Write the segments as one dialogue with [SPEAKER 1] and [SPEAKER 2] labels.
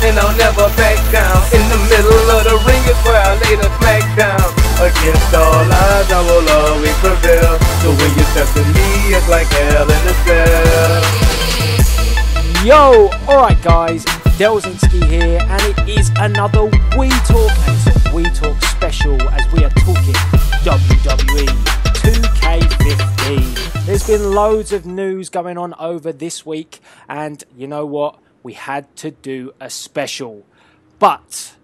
[SPEAKER 1] and I'll never back down. In the middle of the ring is where I lay the smack down. Against all odds, I will always prevail. So when you step to me, it's like hell in a cell.
[SPEAKER 2] Yo, alright guys, Delzinski here, and it is another We Talk, and it's a We Talk special as we are talking WWE 2K15. There's been loads of news going on over this week, and you know what? We had to do a special. But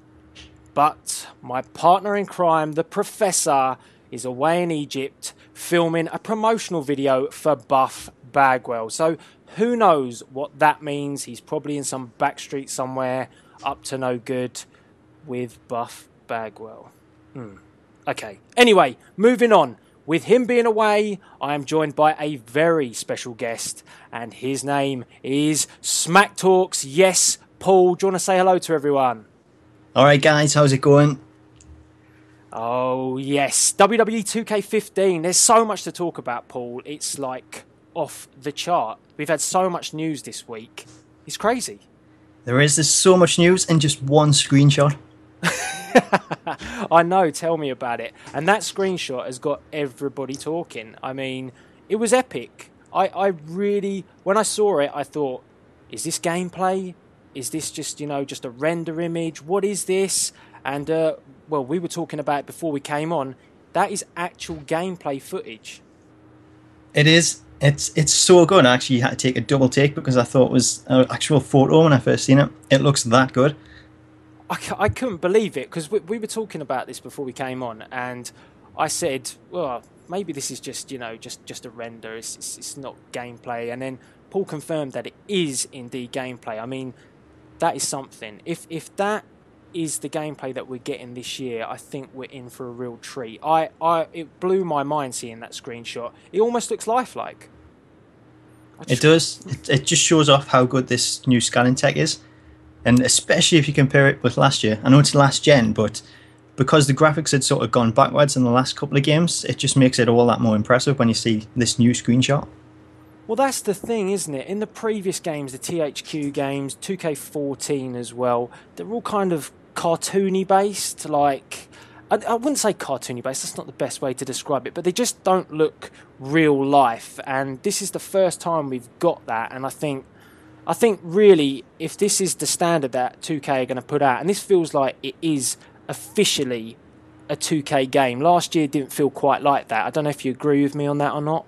[SPEAKER 2] my partner in crime, the Professor, is away in Egypt filming a promotional video for Buff Bagwell. So who knows what that means? He's probably in some backstreet somewhere, up to no good with Buff Bagwell. Okay, anyway, moving on. With him being away, I am joined by a very special guest, and his name is SmackTalks. Yes, Paul, do you want to say hello to everyone?
[SPEAKER 3] Alright guys, how's it going?
[SPEAKER 2] Oh yes, WWE2K15. There's so much to talk about, Paul. It's like off the chart. We've had so much news this week. It's crazy.
[SPEAKER 3] There's so much news in just one screenshot.
[SPEAKER 2] I know, tell me about it. And that screenshot has got everybody talking. I mean, it was epic. I really, when I saw it, I thought, is this gameplay? Is this just, just a render image? What is this? And, well, we were talking about it before we came on. That is actual gameplay footage.
[SPEAKER 3] It is. It's so good. I actually had to take a double take because I thought it was an actual photo when I first seen it. It looks that good.
[SPEAKER 2] I couldn't believe it because we were talking about this before we came on, and I said, well, maybe this is just just a render. It's not gameplay. And then Paul confirmed that it is indeed gameplay. I mean, that is something. If that is the gameplay that we're getting this year, I think we're in for a real treat. It blew my mind seeing that screenshot. It almost looks lifelike.
[SPEAKER 3] It does. It just shows off how good this new scanning tech is. And especially if you compare it with last year. I know it's last gen, but because the graphics had sort of gone backwards in the last couple of games, it just makes it all that more impressive when you see this new screenshot.
[SPEAKER 2] Well, that's the thing, isn't it? In the previous games, the THQ games, 2K14 as well, they're all kind of cartoony based. Like, I wouldn't say cartoony based, that's not the best way to describe it, but they just don't look real life. And this is the first time we've got that, and I think really, if this is the standard that 2K are going to put out, and this feels like it is officially a 2K game. Last year didn't feel quite like that. I don't know if you agree with me on that or not.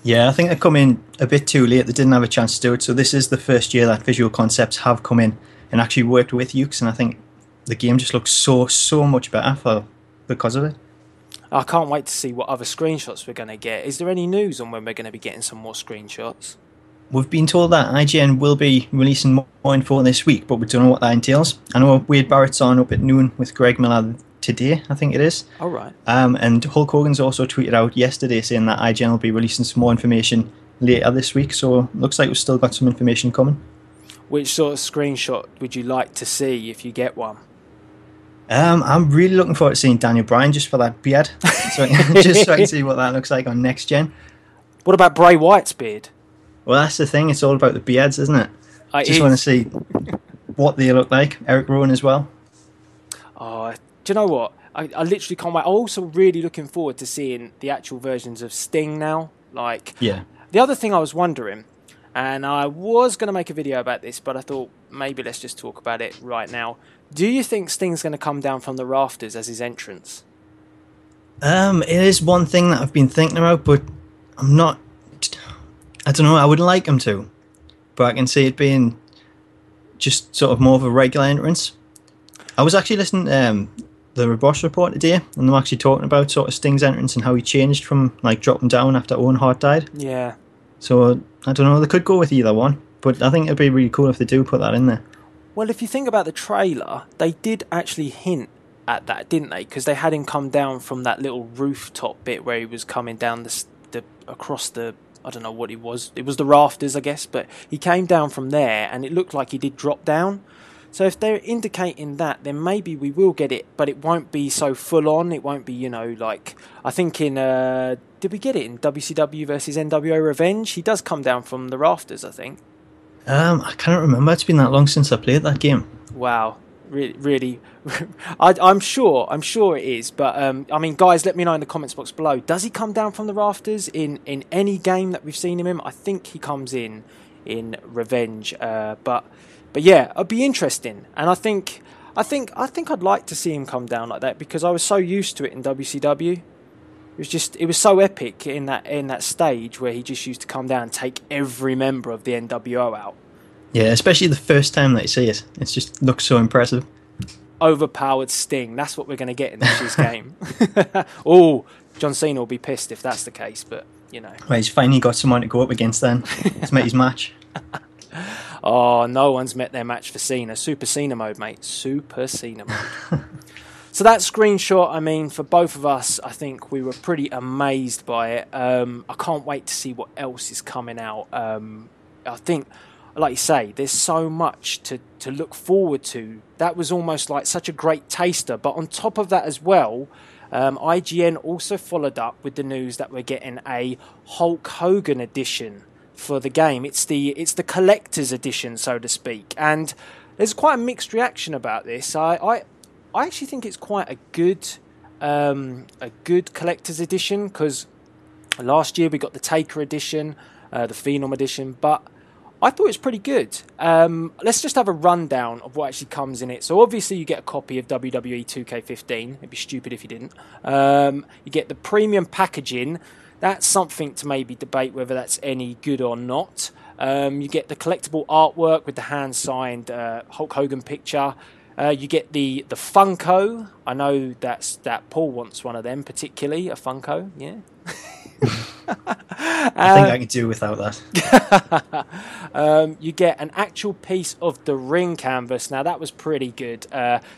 [SPEAKER 3] Yeah, I think they come in a bit too late. They didn't have a chance to do it. So this is the first year that Visual Concepts have come in and actually worked with Ukes, and I think the game just looks so much better because of it.
[SPEAKER 2] I can't wait to see what other screenshots we're going to get. Is there any news on when we're going to be getting some more screenshots?
[SPEAKER 3] We've been told that IGN will be releasing more info this week, but we don't know what that entails. I know Wade Barrett's on up at noon with Greg Miller today, I think it is.
[SPEAKER 2] All right.
[SPEAKER 3] And Hulk Hogan's also tweeted out yesterday saying that IGN will be releasing some more information later this week, so looks like we've still got some information coming.
[SPEAKER 2] Which sort of screenshot would you like to see if you get one?
[SPEAKER 3] I'm really looking forward to seeing Daniel Bryan just for that beard, just so I can see what that looks like on next gen.
[SPEAKER 2] What about Bray Wyatt's beard?
[SPEAKER 3] Well, that's the thing. It's all about the beards, isn't it? I just want to see what they look like. Eric Rowan as well.
[SPEAKER 2] Oh, do you know what? I literally can't wait. I'm also really looking forward to seeing the actual versions of Sting now.
[SPEAKER 3] Yeah.
[SPEAKER 2] The other thing I was wondering, and I was going to make a video about this, but I thought maybe let's just talk about it right now. Do you think Sting's going to come down from the rafters as his entrance?
[SPEAKER 3] It is one thing that I've been thinking about, but I'm not... I don't know, I would like him to, but I can see it being just sort of more of a regular entrance. I was actually listening to the Rebosh report today, and they're actually talking about sort of Sting's entrance and how he changed from dropping down after Owen Hart died.
[SPEAKER 2] Yeah.
[SPEAKER 3] So, I don't know, they could go with either one, but I think it'd be really cool if they do put that in there.
[SPEAKER 2] Well, if you think about the trailer, they did actually hint at that, didn't they? Because they had him come down from that little rooftop bit where he was coming down across the... I don't know what it was. It was the rafters, I guess, but he came down from there, and it looked like he did drop down. So if they're indicating that, then maybe we will get it, but it won't be so full on. It won't be, I think in, did we get it in WCW versus NWO Revenge? He does come down from the rafters, I think.
[SPEAKER 3] I can't remember. It's been that long since I played that game.
[SPEAKER 2] Wow, really, I'm sure it is. But I mean, guys, let me know in the comments box below. Does he come down from the rafters in any game that we've seen him in? I think he comes in Revenge. But yeah, it'd be interesting. And I think I'd like to see him come down like that, because I was so used to it in WCW. It was so epic in that stage where he just used to come down and take every member of the NWO out.
[SPEAKER 3] Yeah, especially the first time that you see it. It just looks so impressive.
[SPEAKER 2] Overpowered Sting. That's what we're going to get in this year's game. Oh, John Cena will be pissed if that's the case, but, you know.
[SPEAKER 3] Well, he's finally got someone to go up against then. He's met his match.
[SPEAKER 2] Oh, no one's met their match for Cena. Super Cena mode, mate. Super Cena mode. So that screenshot, I mean, for both of us, I think we were pretty amazed by it. I can't wait to see what else is coming out. I think, like you say, there's so much to look forward to. That was almost like such a great taster. But on top of that as well, IGN also followed up with the news that we're getting a Hulk Hogan edition for the game. It's the collector's edition, so to speak. And there's quite a mixed reaction about this. I actually think it's quite a good collector's edition, because last year we got the Taker edition, the Phenom edition, but I thought it was pretty good. Let's just have a rundown of what actually comes in it. So obviously you get a copy of WWE 2K15. It'd be stupid if you didn't. You get the premium packaging. That's something to maybe debate whether that's any good or not. You get the collectible artwork with the hand-signed Hulk Hogan picture. You get the Funko. I know that Paul wants one of them, particularly a Funko. Yeah.
[SPEAKER 3] I think I could do without
[SPEAKER 2] that. You get an actual piece of the ring canvas. Now that was pretty good.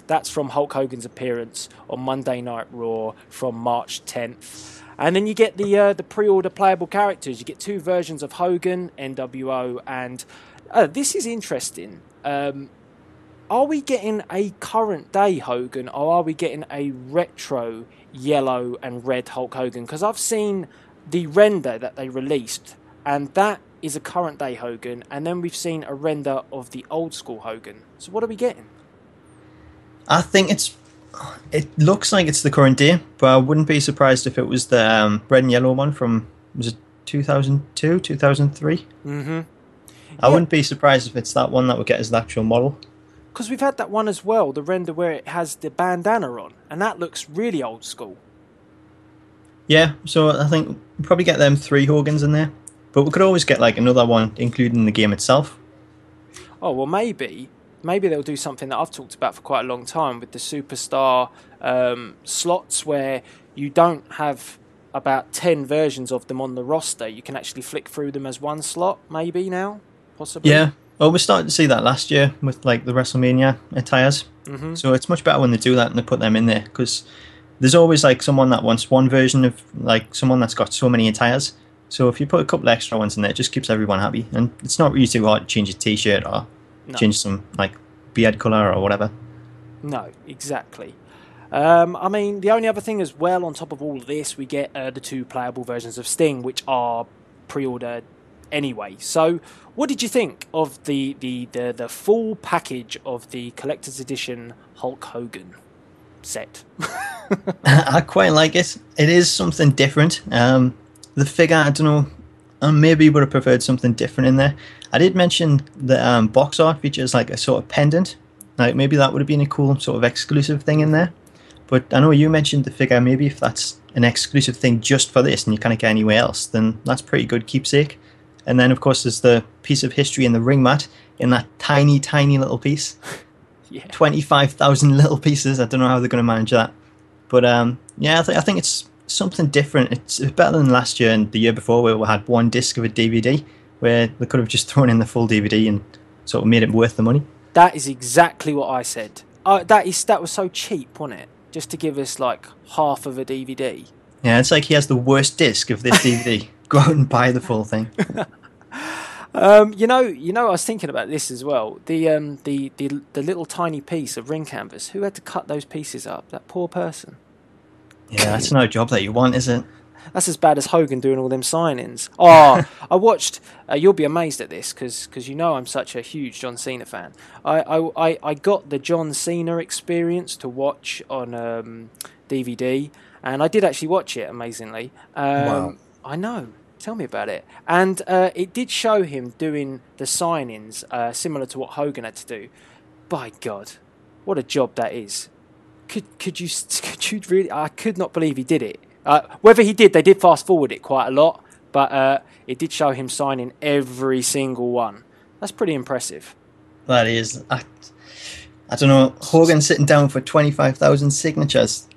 [SPEAKER 2] That's from Hulk Hogan's appearance on Monday Night Raw from March 10th. And then you get the pre-order playable characters. You get two versions of Hogan, NWO, and this is interesting. Are we getting a current day Hogan, or are we getting a retro yellow and red Hulk Hogan? Because I've seen the render that they released, and that is a current day Hogan, and then we've seen a render of the old school Hogan. So what are we getting?
[SPEAKER 3] I think it looks like it's the current day, but I wouldn't be surprised if it was the red and yellow one from, was it 2002, 2003?
[SPEAKER 2] Mm-hmm.
[SPEAKER 3] I wouldn't be surprised if it's that one that we get as the actual model.
[SPEAKER 2] Because we've had that one as well, the render where it has the bandana on, and that looks really old school.
[SPEAKER 3] Yeah, so I think we'll probably get them 3 Hogans in there, but we could always get like another one, including the game itself.
[SPEAKER 2] Oh, well, maybe they'll do something that I've talked about for quite a long time with the superstar slots, where you don't have about 10 versions of them on the roster. You can actually flick through them as one slot, maybe now, possibly.
[SPEAKER 3] Yeah. Well, we're starting to see that last year with like the WrestleMania attires. Mm-hmm. So it's much better when they do that and they put them in there, because there's always like someone that wants one version of like someone that's got so many attires. So if you put a couple extra ones in there, it just keeps everyone happy. And it's not really too hard to change a t-shirt or change some like beard colour or whatever.
[SPEAKER 2] No, exactly. I mean, the only other thing as well on top of all of this, we get the 2 playable versions of Sting, which are pre-ordered anyway. So what did you think of the full package of the collector's edition Hulk Hogan set?
[SPEAKER 3] I quite like it. It is something different. The figure, I don't know, I maybe would have preferred something different in there. I did mention the box art features like a sort of pendant. Like maybe that would have been a cool sort of exclusive thing in there. But I know you mentioned the figure. Maybe if that's an exclusive thing just for this and you can't get anywhere else, then that's pretty good keepsake. And then, of course, there's the piece of history in the ring mat in that tiny, tiny little piece.
[SPEAKER 2] Yeah.
[SPEAKER 3] 25,000 little pieces. I don't know how they're going to manage that. But yeah, I think it's something different. It's better than last year and the year before, where we had one disc of a DVD, where they could have just thrown in the full DVD and sort of made it worth the money.
[SPEAKER 2] That is exactly what I said. That was so cheap, wasn't it? Just to give us like half of a DVD.
[SPEAKER 3] Yeah, it's like he has the worst disc of this DVD. Go out and buy the full thing.
[SPEAKER 2] You know, I was thinking about this as well. The little tiny piece of ring canvas. Who had to cut those pieces up? That poor person.
[SPEAKER 3] Yeah, that's not a job that you want, is it?
[SPEAKER 2] That's as bad as Hogan doing all them signings. Oh, I watched. You'll be amazed at this because you know I'm such a huge John Cena fan. I got the John Cena experience to watch on DVD, and I did actually watch it amazingly.
[SPEAKER 3] Wow.
[SPEAKER 2] I know. Tell me about it. And it did show him doing the signings similar to what Hogan had to do. By God, what a job that is. Could you really? I could not believe he did it. Whether he did, they did fast forward it quite a lot, but it did show him signing every single one. That's pretty impressive.
[SPEAKER 3] That is. I don't know. Hogan sitting down for 25,000 signatures.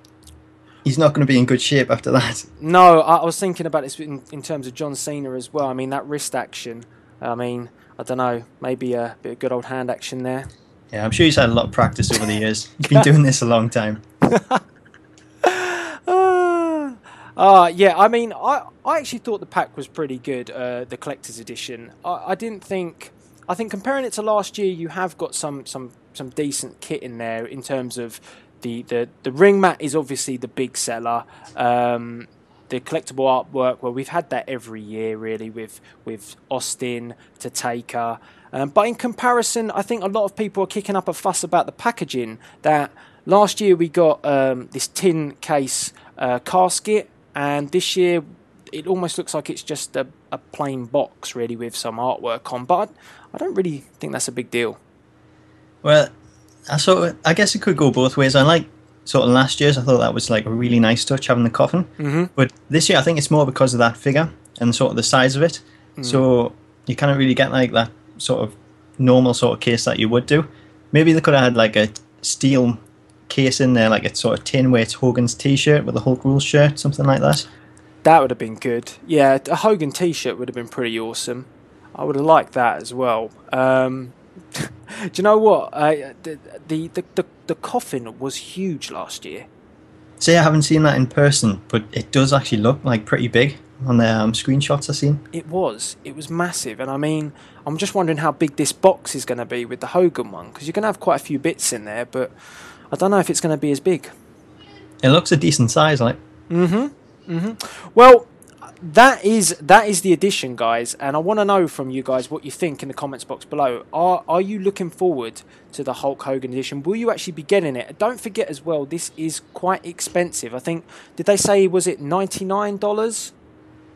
[SPEAKER 3] He's not going to be in good shape after that.
[SPEAKER 2] No, I was thinking about this in terms of John Cena as well. I mean, that wrist action. I mean, I don't know. Maybe a bit of good old hand action there.
[SPEAKER 3] Yeah, I'm sure he's had a lot of practice over the years. He's been doing this a long time.
[SPEAKER 2] Yeah, I mean, I actually thought the pack was pretty good, the collector's edition. I didn't think... I think comparing it to last year, you have got some decent kit in there in terms of the ring mat is obviously the big seller. The collectible artwork, well, we've had that every year, really, with Austin to Taker. But in comparison, I think a lot of people are kicking up a fuss about the packaging. That last year we got this tin case casket, and this year it almost looks like it's just a plain box, really, with some artwork on. But I don't really think that's a big deal.
[SPEAKER 3] Well, I guess it could go both ways. I like sort of last year's. I thought that was like a really nice touch, having the coffin.
[SPEAKER 2] Mm-hmm.
[SPEAKER 3] But this year, I think it's more because of that figure and sort of the size of it. So you can't really get like that sort of normal sort of case that you would do. Maybe they could have had like a steel case in there, like a sort of tin where it's Hogan's t-shirt with a Hulk Rules shirt, something like that.
[SPEAKER 2] That would have been good. Yeah, a Hogan t-shirt would have been pretty awesome. I would have liked that as well. Do you know what? The coffin was huge last year.
[SPEAKER 3] See, I haven't seen that in person, but it does actually look like pretty big on the screenshots I've seen.
[SPEAKER 2] It was massive, and I mean, I'm just wondering how big this box is going to be with the Hogan one, because you're going to have quite a few bits in there, but I don't know if it's going to be as big.
[SPEAKER 3] It looks a decent size, like.
[SPEAKER 2] Well, that is the edition, guys, and I want to know from you guys what you think in the comments box below. Are you looking forward to the Hulk Hogan edition? Will you actually be getting it? Don't forget as well, this is quite expensive. I think, did they say, was it $99?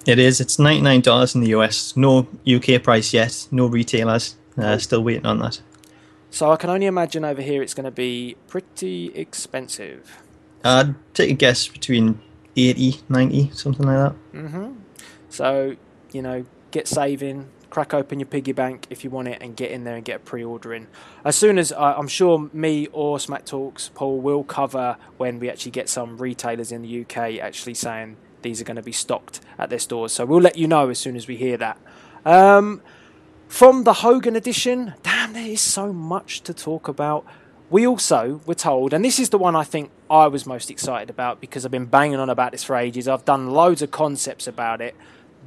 [SPEAKER 3] It is. It's $99 in the US. No UK price yet. No retailers. Still waiting on that.
[SPEAKER 2] So I can only imagine over here it's going to be pretty expensive.
[SPEAKER 3] I'd take a guess between 80, 90, something like that.
[SPEAKER 2] So, you know, get saving, crack open your piggy bank if you want it, and get in there and get a pre-order in. As soon as, I'm sure me or SmackTalks, Paul, will cover when we actually get some retailers in the UK actually saying these are going to be stocked at their stores. So we'll let you know as soon as we hear that. From the Hogan edition, damn, there is so much to talk about. We also were told, and this is the one I think I was most excited about because I've been banging on about this for ages. I've done loads of concepts about it.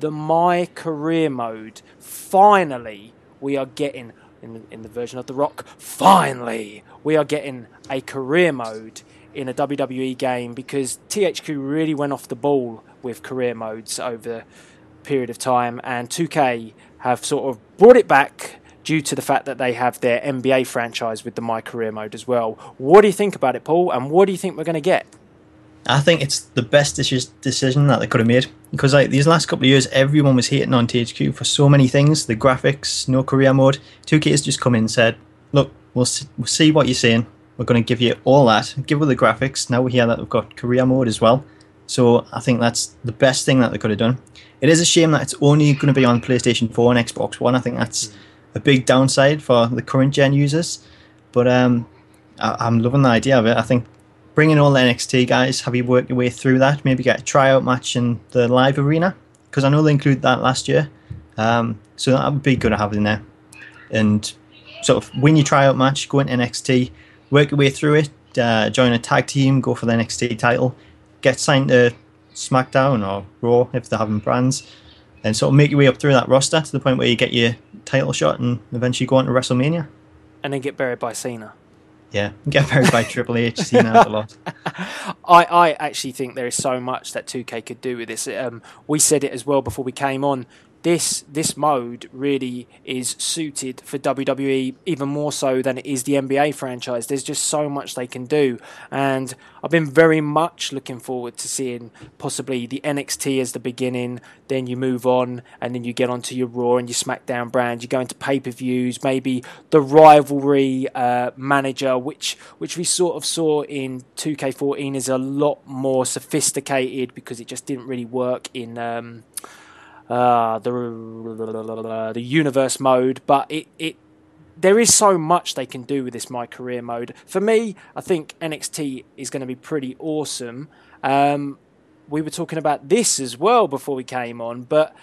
[SPEAKER 2] The My Career Mode. Finally, we are getting, in the version of The Rock, finally, we are getting a career mode in a WWE game, because THQ really went off the ball with career modes over a period of time, and 2K have sort of brought it back due to the fact that they have their NBA franchise with the My Career Mode as well. What do you think about it, Paul? And what do you think we're going to get?
[SPEAKER 3] I think it's the best decision that they could have made, because like these last couple of years, everyone was hating on THQ for so many things. The graphics, no career mode. 2K has just come in and said, look, we'll see what you're saying. We're going to give you all that. Give us the graphics. Now we hear that we've got career mode as well. So I think that's the best thing that they could have done. It is a shame that it's only going to be on PlayStation 4 and Xbox One. I think that's a big downside for the current gen users. But I'm loving the idea of it. I think bringing all the NXT guys, have you worked your way through that, maybe get a tryout match in the live arena, because I know they included that last year. So that would be good to have in there. And sort of win your tryout match, go into NXT, work your way through it, join a tag team, go for the NXT title, get signed to SmackDown or Raw if they're having brands, and sort of make your way up through that roster to the point where you get your title shot and eventually go on to WrestleMania.
[SPEAKER 2] And then get buried by Cena.
[SPEAKER 3] Yeah, get buried by Triple H, seen that a lot.
[SPEAKER 2] I actually think there is so much that 2K could do with this. We said it as well before we came on. This mode really is suited for WWE even more so than it is the NBA franchise. There's just so much they can do, and I've been very much looking forward to seeing possibly the NXT as the beginning, then you move on and then you get onto your Raw and your SmackDown brand, you go into pay-per-views, maybe the rivalry manager, which we sort of saw in 2K14 is a lot more sophisticated because it just didn't really work in the universe mode, but there is so much they can do with this My Career Mode. For me, I think NXT is going to be pretty awesome. We were talking about this as well before we came on, but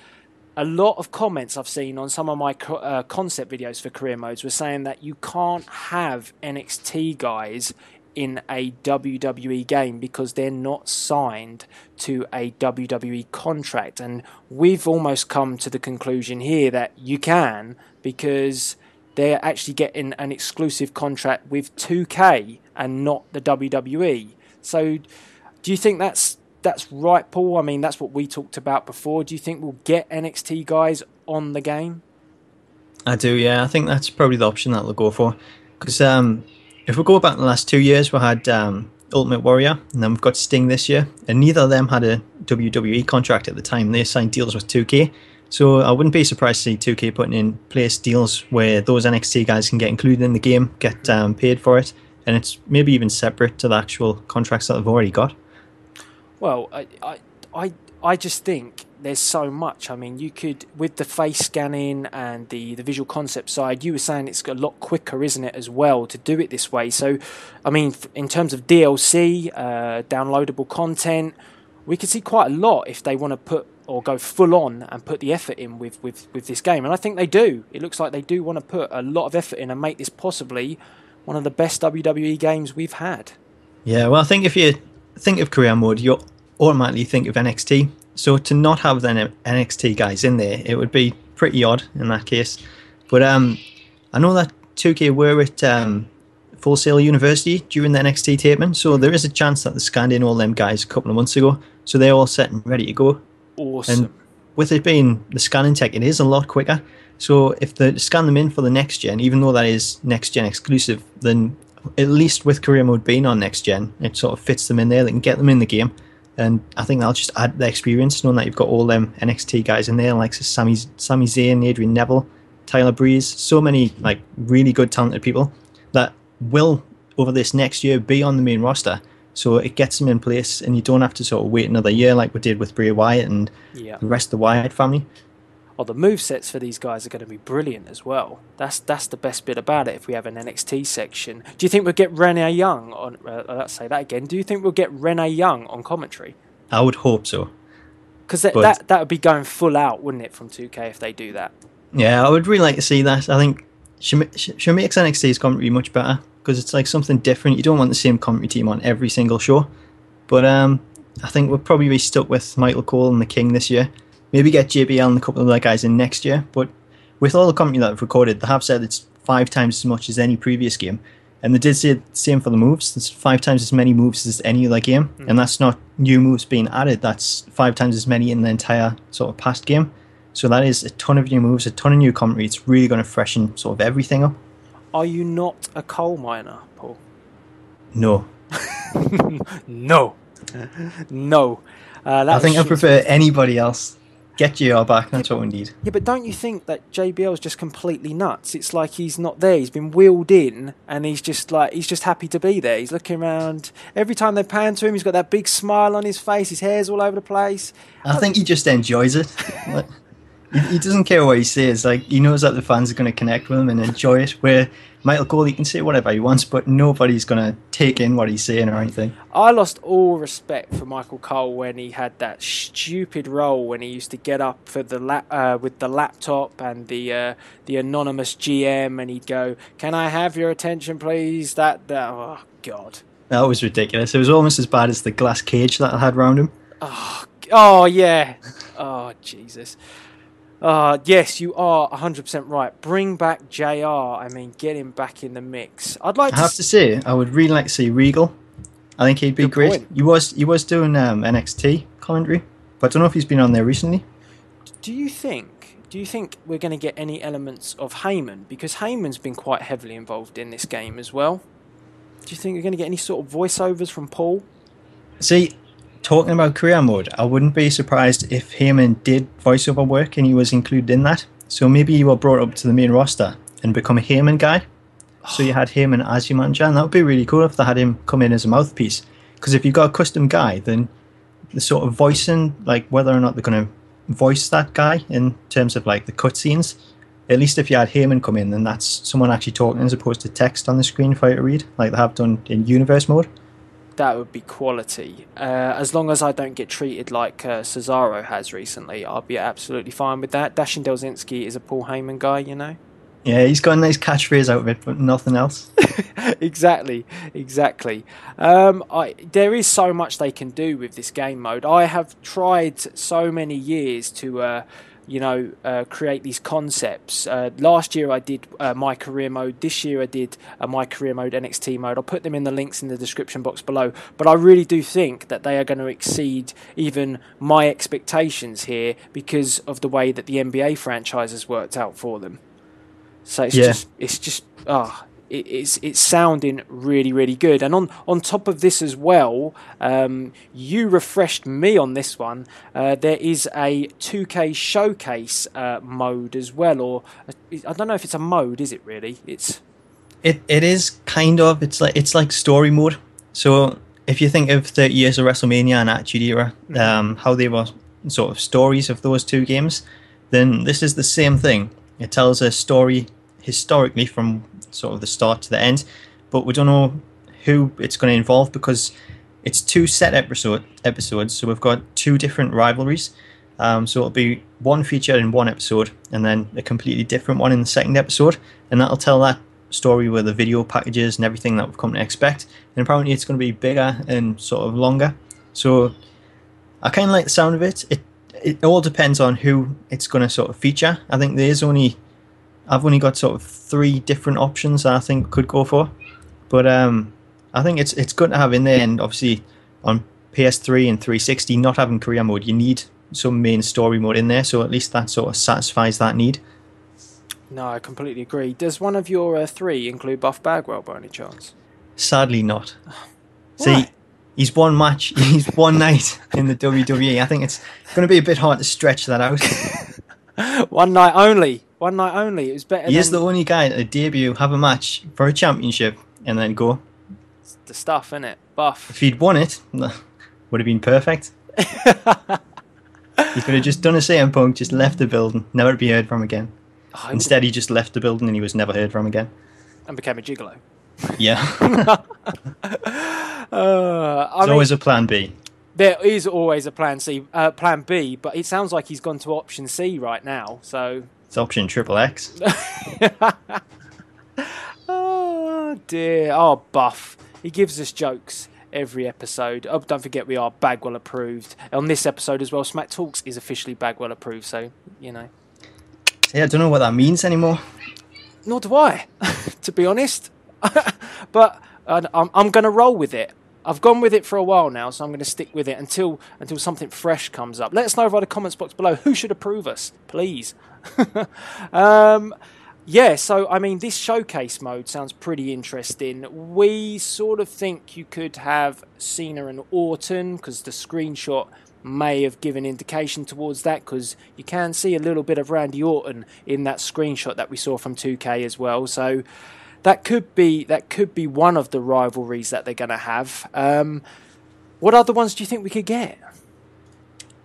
[SPEAKER 2] a lot of comments I've seen on some of my concept videos for career modes were saying that you can't have NXT guys in a WWE game because they're not signed to a WWE contract, and we've almost come to the conclusion here that you can, because they're actually getting an exclusive contract with 2K and not the WWE. So do you think that's right, Paul? I mean, that's what we talked about before. Do you think we'll get NXT guys on the game?
[SPEAKER 3] I do, yeah. I think that's probably the option that they'll go for, because if we go back in the last 2 years, we had Ultimate Warrior, and then we've got Sting this year, and neither of them had a WWE contract at the time. They signed deals with 2K, so I wouldn't be surprised to see 2K putting in place deals where those NXT guys can get included in the game, get paid for it, and it's maybe even separate to the actual contracts that they've already got.
[SPEAKER 2] Well, I just think there's so much. I mean, you could, with the face scanning and the visual concept side, you were saying it's a lot quicker, isn't it, as well, to do it this way. So, I mean, in terms of DLC, downloadable content, we could see quite a lot if they want to put or go full on and put the effort in with this game. And I think they do. It looks like they do want to put a lot of effort in and make this possibly one of the best WWE games we've had. Yeah,
[SPEAKER 3] well, I think if you think of career mode, you automatically think of NXT. So to not have the NXT guys in there, it would be pretty odd in that case. But I know that 2K were at Full Sail University during the NXT taping, so there is a chance that they scanned in all them guys a couple of months ago, so they're all set and ready to go.
[SPEAKER 2] Awesome.
[SPEAKER 3] And with it being the scanning tech, it is a lot quicker. So if they scan them in for the next gen, even though that is next gen exclusive, then at least with career mode being on next gen, it sort of fits them in there. They can get them in the game. And I think that'll just add the experience, knowing that you've got all them NXT guys in there, like Sami Zayn, Adrian Neville, Tyler Breeze, so many like really good talented people that will, over this next year, be on the main roster. So it gets them in place, and you don't have to sort of wait another year like we did with Bray Wyatt and the rest of the Wyatt family.
[SPEAKER 2] Oh, the movesets for these guys are going to be brilliant as well. That's the best bit about it if we have an NXT section. Do you think we'll get Renee Young on... let's say that again. Do you think we'll get Renee Young on commentary?
[SPEAKER 3] I would hope so.
[SPEAKER 2] Because that would be going full out, wouldn't it, from 2K if they do that?
[SPEAKER 3] Yeah, I would really like to see that. I think she makes NXT's commentary much better, because it's like something different. You don't want the same commentary team on every single show. But I think we'll probably be stuck with Michael Cole and The King this year. Maybe get JBL and a couple of other guys in next year. But with all the commentary that I've recorded, they have said it's 5 times as much as any previous game. And they did say the same for the moves. It's 5 times as many moves as any other game. And that's not new moves being added. That's 5 times as many in the entire sort of past game. So that is a ton of new moves, a ton of new commentary. It's really going to freshen sort of everything up.
[SPEAKER 2] Are you not a coal miner, Paul?
[SPEAKER 3] No.
[SPEAKER 2] No. No.
[SPEAKER 3] I think I prefer anybody else. Get JR back, that's what we need.
[SPEAKER 2] Yeah, but don't you think that JBL's just completely nuts? It's like he's not there. He's been wheeled in, and he's just happy to be there. He's looking around. Every time they pan to him, he's got that big smile on his face. His hair's all over the place.
[SPEAKER 3] I think he just enjoys it. He doesn't care what he says. Like, he knows that the fans are going to connect with him and enjoy it. Where Michael Cole, he can say whatever he wants, but nobody's going to take in what he's saying or anything.
[SPEAKER 2] I lost all respect for Michael Cole when he had that stupid role when he used to get up for with the laptop and the anonymous GM, and he'd go, "Can I have your attention, please?" That oh god,
[SPEAKER 3] that was ridiculous. It was almost as bad as the glass cage that I had around him.
[SPEAKER 2] Oh yeah. Oh Jesus. Yes, you are 100% right. Bring back JR. I mean, get him back in the mix. I'd like
[SPEAKER 3] I have to say, I would really like to see Regal. I think he'd be
[SPEAKER 2] Good
[SPEAKER 3] great.
[SPEAKER 2] point.
[SPEAKER 3] He was doing NXT commentary, but I don't know if he's been on there recently.
[SPEAKER 2] Do you think we're going to get any elements of Heyman? Because Heyman's been quite heavily involved in this game as well. Do you think we're going to get any sort of voiceovers from Paul?
[SPEAKER 3] See, talking about career mode, I wouldn't be surprised if Heyman did voiceover work and he was included in that. So maybe you were brought up to the main roster and become a Heyman guy. So you had Heyman as your manager, and that would be really cool if they had him come in as a mouthpiece. Because if you've got a custom guy, then the sort of voicing, like whether or not they're going to voice that guy in terms of like the cutscenes, at least if you had Heyman come in, then that's someone actually talking as opposed to text on the screen for you to read, like they have done in universe mode.
[SPEAKER 2] That would be quality. As long as I don't get treated like Cesaro has recently, I'll be absolutely fine with that. Dashin Delzinski is a Paul Heyman guy, you know?
[SPEAKER 3] Yeah, he's got a nice catchphrase out of it, but nothing else.
[SPEAKER 2] Exactly. There is so much they can do with this game mode. I have tried so many years to, create these concepts. Last year I did My Career Mode. This year I did My Career Mode NXT mode. I'll put them in the links in the description box below. But I really do think that they are going to exceed even my expectations here because of the way that the NBA franchise has worked out for them. So it's sounding really, really good. And on top of this as well, you refreshed me on this one. There is a 2K showcase mode as well, or I don't know if it's a mode, is it really? It
[SPEAKER 3] is kind of. It's like story mode. So if you think of 30 years of WrestleMania and Attitude Era, how they were sort of stories of those two games, then this is the same thing. It tells a story historically from sort of the start to the end, but we don't know who it's going to involve because it's two set episodes. So we've got two different rivalries. So it'll be one featured in one episode and then a completely different one in the second episode, and that'll tell that story with the video packages and everything that we've come to expect. And apparently it's going to be bigger and sort of longer. So I kind of like the sound of it. It all depends on who it's going to sort of feature. I think I've only got sort of 3 different options that I think could go for, but I think it's good to have in there. And obviously on PS3 and 360, not having career mode, you need some main story mode in there, so at least that sort of satisfies that need.
[SPEAKER 2] No, I completely agree. Does one of your 3 include Buff Bagwell by any chance?
[SPEAKER 3] Sadly not.
[SPEAKER 2] Why?
[SPEAKER 3] See, he's one night in the WWE. I think it's going to be a bit hard to stretch that out.
[SPEAKER 2] One night only. It was better.
[SPEAKER 3] He is the only guy to debut, have a match for a championship, and then go.
[SPEAKER 2] It's the stuff, isn't it? Buff.
[SPEAKER 3] If he'd won it, would have been perfect. He could have just done a CM Punk, just left the building, never to be heard from again. Instead, he just left the building and he was never heard from again.
[SPEAKER 2] And became a gigolo.
[SPEAKER 3] Yeah.
[SPEAKER 2] There's
[SPEAKER 3] always a plan B.
[SPEAKER 2] There is always a plan B, but it sounds like he's gone to option C right now. So
[SPEAKER 3] it's option XXX.
[SPEAKER 2] Oh dear. Oh, Buff. He gives us jokes every episode. Oh, don't forget we are Bagwell approved. On this episode as well, SmackTalks is officially Bagwell approved, so, you know.
[SPEAKER 3] Yeah, I don't know what that means anymore.
[SPEAKER 2] Nor do I, to be honest. But I'm going to roll with it. I've gone with it for a while now, so I'm going to stick with it until something fresh comes up. Let us know via the comments box below who should approve us, please. Yeah, so, I mean, this showcase mode sounds pretty interesting. We sort of think you could have Cena and Orton, because the screenshot may have given indication towards that, because you can see a little bit of Randy Orton in that screenshot that we saw from 2K as well. So that could be one of the rivalries that they're going to have. What other ones do you think we could get?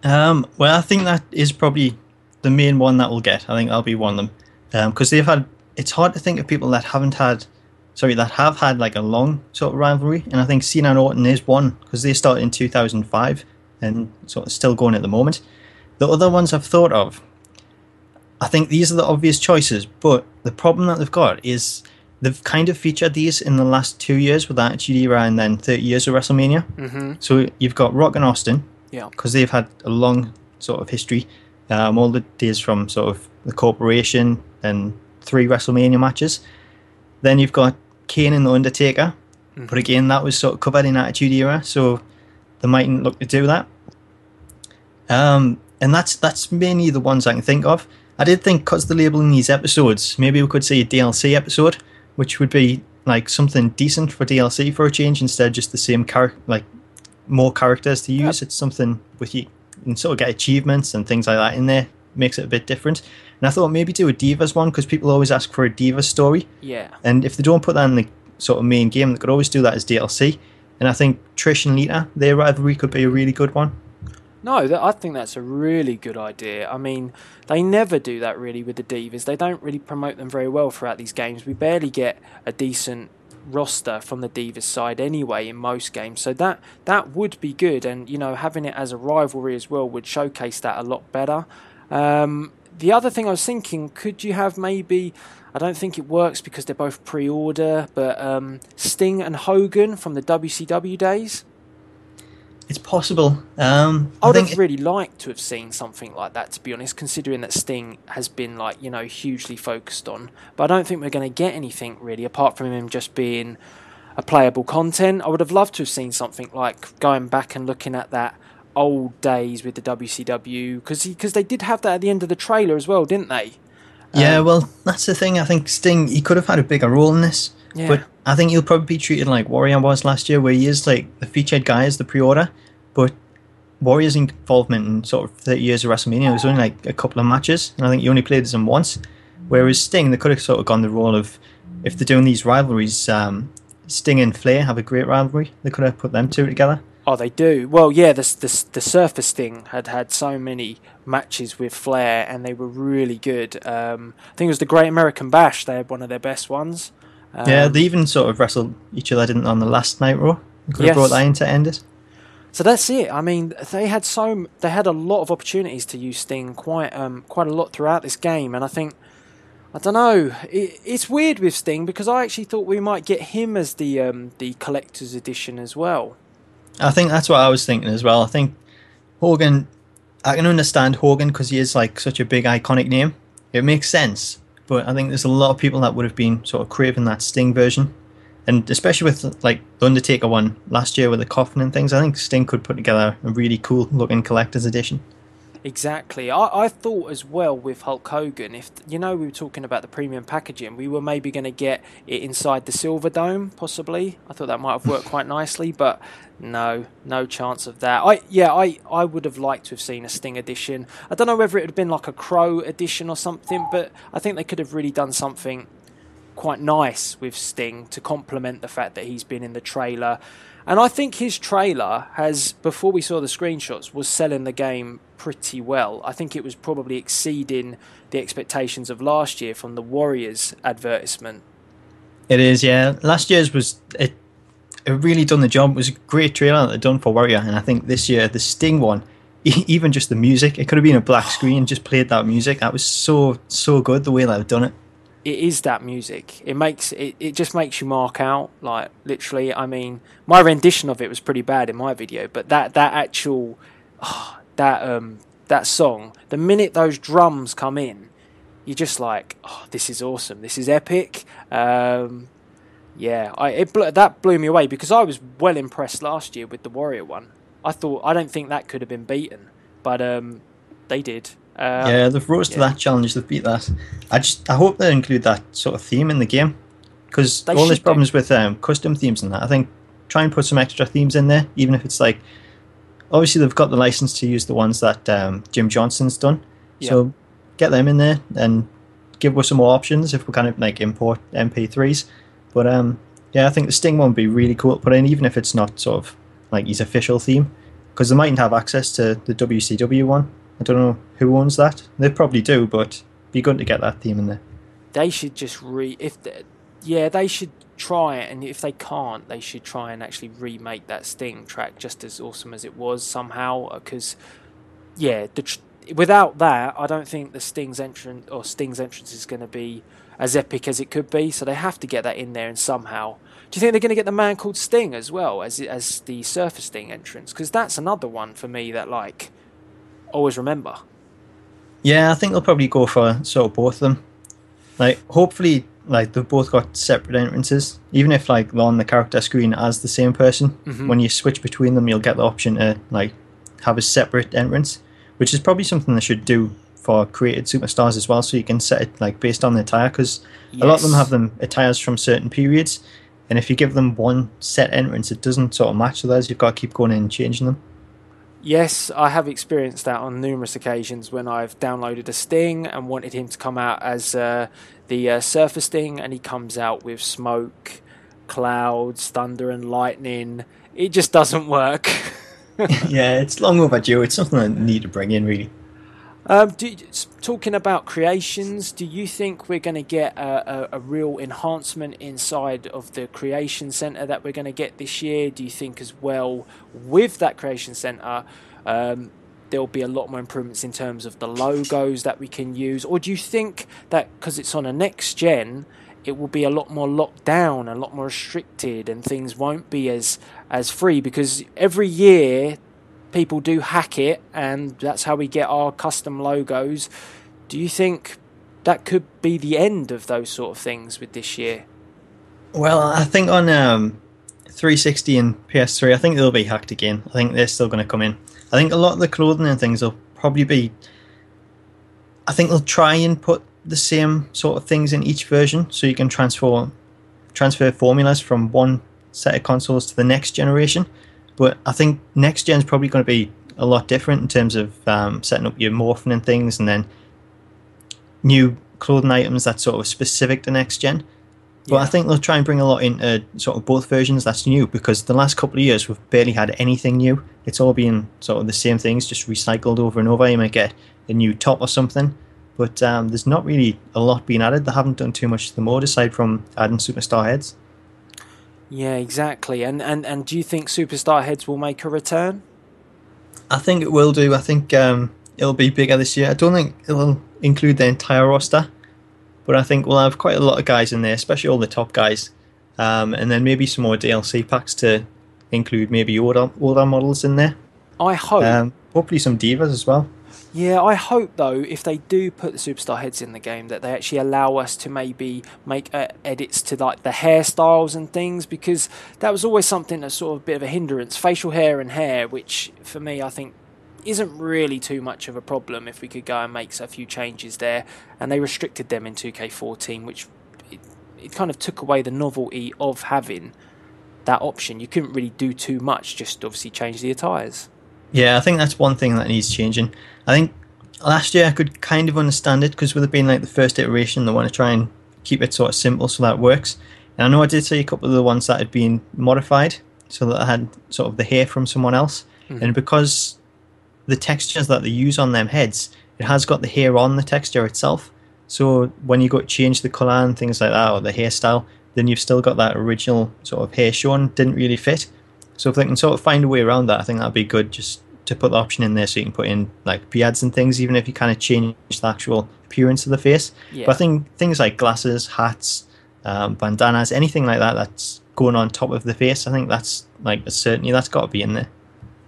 [SPEAKER 3] Well, I think that is probably the main one that we'll get. I think that'll be one of them. Because it's hard to think of people that have had like a long sort of rivalry, and I think Cena and Orton is one, because they started in 2005 and sort of still going at the moment. The other ones I've thought of, I think these are the obvious choices, but the problem that they've got is they've kind of featured these in the last 2 years with Attitude Era and then 30 years of WrestleMania.
[SPEAKER 2] Mm-hmm.
[SPEAKER 3] So you've got Rock and Austin,
[SPEAKER 2] yeah,
[SPEAKER 3] because they've had a long sort of history. all the days from sort of the corporation and 3 WrestleMania matches. Then you've got Kane and The Undertaker. But again, that was sort of covered in Attitude Era, so they mightn't look to do that. And that's mainly the ones I can think of. I did think, because they're labeling these episodes, maybe we could see a DLC episode, which would be like something decent for DLC for a change, instead of just the same more characters to use. Yep. It's something with you can sort of get achievements and things like that in there. Makes it a bit different. And I thought maybe do a Divas one, because people always ask for a Divas story.
[SPEAKER 2] Yeah.
[SPEAKER 3] And if they don't put that in the sort of main game, they could always do that as DLC. And I think Trish and Lita, their rivalry could be a really good one.
[SPEAKER 2] No, I think that's a really good idea. I mean, they never do that really with the Divas. They don't really promote them very well throughout these games. We barely get a decent roster from the Divas side anyway in most games. So that would be good. And, you know, having it as a rivalry as well would showcase that a lot better. The other thing I was thinking, could you have maybe... I don't think it works because they're both pre-order, but Sting and Hogan from the WCW days?
[SPEAKER 3] It's possible. I
[SPEAKER 2] would have really liked to have seen something like that, to be honest, considering that Sting has been, like, you know, hugely focused on. But I don't think we're going to get anything really, apart from him just being a playable content. I would have loved to have seen something like going back and looking at that old days with the WCW, because they did have that at the end of the trailer as well, didn't they?
[SPEAKER 3] Yeah, well, that's the thing. I think Sting, he could have had a bigger role in this. Yeah. But I think he'll probably be treated like Warrior was last year, where he is like the featured guy as the pre-order. But Warrior's involvement in sort of 30 years of WrestleMania was only like a couple of matches. And I think he only played as him once. Whereas Sting, they could have sort of gone the role of, if they're doing these rivalries, Sting and Flair have a great rivalry. They could have put them two together.
[SPEAKER 2] Oh, they do. Well, yeah, the Surfer Sting had so many matches with Flair, and they were really good. I think it was the Great American Bash. They had one of their best ones.
[SPEAKER 3] Yeah, they even sort of wrestled each other, didn't they, on the last Night Raw? They could have brought that in to end it.
[SPEAKER 2] So that's it. I mean, they had a lot of opportunities to use Sting quite a lot throughout this game, and I think, I don't know, it's weird with Sting, because I actually thought we might get him as the collector's edition as well.
[SPEAKER 3] I think that's what I was thinking as well. I think Hogan, I can understand Hogan because he is like such a big iconic name. It makes sense, but I think there's a lot of people that would have been sort of craving that Sting version. And especially with like the Undertaker one last year with the coffin and things, I think Sting could put together a really cool looking collector's edition.
[SPEAKER 2] Exactly. I thought as well with Hulk Hogan, if we were talking about the premium packaging, we were maybe going to get it inside the Silver Dome, possibly. I thought that might have worked quite nicely, but no chance of that. I would have liked to have seen a Sting edition. I don't know whether it would have been like a Crow edition or something, but I think they could have really done something quite nice with Sting to complement the fact that he's been in the trailer. And I think his trailer has, before we saw the screenshots, was selling the game pretty well. I think it was probably exceeding the expectations of last year from the Warriors advertisement.
[SPEAKER 3] It is, yeah. Last year's it really done the job. It was a great trailer that they'd done for Warrior, and I think this year, the Sting one, even just the music, it could have been a black screen, just played that music. That was so good, the way they've done it.
[SPEAKER 2] It is that music. It just makes you mark out, like, literally. I mean, my rendition of it was pretty bad in my video, but that actual that song, the minute those drums come in, you're just like, oh, this is awesome. This is epic. That blew me away, because I was well impressed last year with the Warrior one. I don't think that could have been beaten, but they did.
[SPEAKER 3] They've rose to that challenge. They've beat that. I hope they include that sort of theme in the game, because all these problems with custom themes and that. I think try and put some extra themes in there, even if it's like, obviously they've got the license to use the ones that Jim Johnson's done. Yeah. So get them in there and give us some more options if we kind of like import MP3s. But I think the Sting one would be really cool to put in, even if it's not sort of like his official theme, because they mightn't have access to the WCW one. I don't know who owns that. They probably do, but it'd be good to get that theme in there.
[SPEAKER 2] They should just they should try it, and if they can't, they should try and actually remake that Sting track just as awesome as it was somehow. Because without that, I don't think the Sting's entrance is going to be as epic as it could be. So they have to get that in there, and somehow. Do you think they're going to get the Man Called Sting as well as the Surfer Sting entrance? Because that's another one for me that, like, always remember.
[SPEAKER 3] Yeah, I think they'll probably go for sort of both of them. Like, hopefully, like they've both got separate entrances. Even if like they're on the character screen as the same person, when you switch between them, you'll get the option to like have a separate entrance, which is probably something they should do for created superstars as well. So you can set it like based on the attire, because a lot of them have them attires from certain periods, and if you give them one set entrance, it doesn't sort of match with theirs. You've got to keep going in and changing them.
[SPEAKER 2] Yes, I have experienced that on numerous occasions when I've downloaded a Sting and wanted him to come out as the Surfer Sting, and he comes out with smoke, clouds, thunder and lightning. It just doesn't work.
[SPEAKER 3] Yeah, it's long overdue. It's something I need to bring in, really.
[SPEAKER 2] Talking about creations, do you think we're going to get a real enhancement inside of the creation center that we're going to get this year? Do you think as well with that creation center there'll be a lot more improvements in terms of the logos that we can use? Or do you think that because it's on a next gen, it will be a lot more locked down, a lot more restricted, and things won't be as free? Because every year people do hack it, and that's how we get our custom logos. Do you think that could be the end of those sort of things with this year?
[SPEAKER 3] Well, I think on 360 and PS3, I think they'll be hacked again. I think they're still going to come in. I think a lot of the clothing and things will probably be... I think they'll try and put the same sort of things in each version, so you can transfer formulas from one set of consoles to the next generation. But I think next gen is probably going to be a lot different in terms of setting up your morphing and things, and then new clothing items that's sort of specific to next gen. But I think they'll try and bring a lot into sort of both versions that's new, because the last couple of years we've barely had anything new. It's all been sort of the same things, just recycled over and over. You might get a new top or something, but there's not really a lot being added. They haven't done too much to the mode aside from adding superstar heads.
[SPEAKER 2] Yeah, exactly. And do you think superstar heads will make a return?
[SPEAKER 3] I think it will do. I think it'll be bigger this year. I don't think it'll include the entire roster, but I think we'll have quite a lot of guys in there, especially all the top guys, and then maybe some more DLC packs to include maybe older models in there.
[SPEAKER 2] I hope.
[SPEAKER 3] Hopefully some divas as well.
[SPEAKER 2] Yeah, I hope though, if they do put the superstar heads in the game, that they actually allow us to maybe make edits to like the hairstyles and things, because that was always something that's sort of a bit of a hindrance. Facial hair and hair, which for me I think isn't really too much of a problem if we could go and make a few changes there, and they restricted them in 2K14, which it kind of took away the novelty of having that option. You couldn't really do too much, just obviously change the attires.
[SPEAKER 3] Yeah, I think that's one thing that needs changing. I think last year I could kind of understand it, because with it being like the first iteration, they want to try and keep it sort of simple so that works. And I know I did see a couple of the ones that had been modified so that I had sort of the hair from someone else. And because the textures that they use on them heads, it has got the hair on the texture itself. So when you go to change the colour and things like that, or the hairstyle, then you've still got that original sort of hair showing. Didn't really fit. So if they can sort of find a way around that, I think that'd be good, just to put the option in there so you can put in like beards and things, even if you kind of change the actual appearance of the face. Yeah. But I think things like glasses, hats, bandanas, anything like that that's going on top of the face, I think that's like a certainty. That's got to be in there.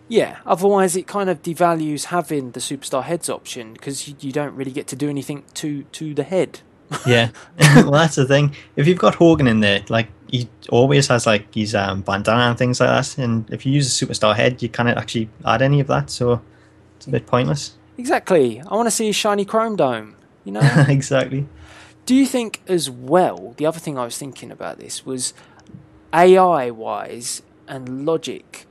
[SPEAKER 2] Yeah, otherwise it kind of devalues having the superstar heads option, because you don't really get to do anything to the head.
[SPEAKER 3] Yeah, well that's the thing. If you've got Hogan in there, like he always has like his bandana and things like that, and if you use a superstar head, you can't actually add any of that, so it's a bit pointless.
[SPEAKER 2] Exactly. I want to see a shiny chrome dome, you know?
[SPEAKER 3] Exactly.
[SPEAKER 2] Do you think as well, the other thing I was thinking about this was AI-wise and logic.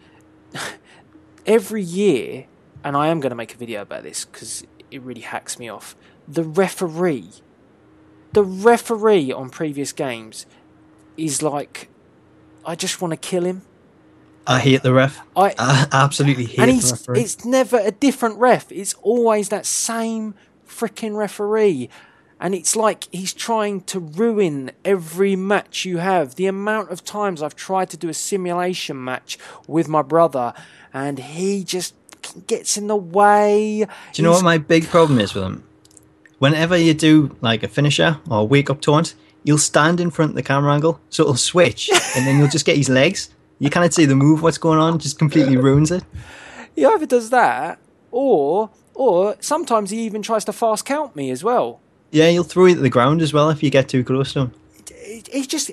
[SPEAKER 2] Every year, and I am going to make a video about this because it really hacks me off, the referee on previous games is like, I just want to kill him.
[SPEAKER 3] I hate the ref. I absolutely hate the referee.
[SPEAKER 2] It's never a different ref. It's always that same freaking referee. And it's like he's trying to ruin every match you have. The amount of times I've tried to do a simulation match with my brother, and he just gets in the way.
[SPEAKER 3] Do you know what my big problem is with him? Whenever you do like a finisher or a wake up taunt, you'll stand in front of the camera angle, so it'll switch, and then you'll just get his legs. You can't see the move, what's going on, just completely ruins it.
[SPEAKER 2] He either does that, or Or sometimes he even tries to fast count me as well.
[SPEAKER 3] Yeah, he'll throw you to the ground as well if you get too close to him.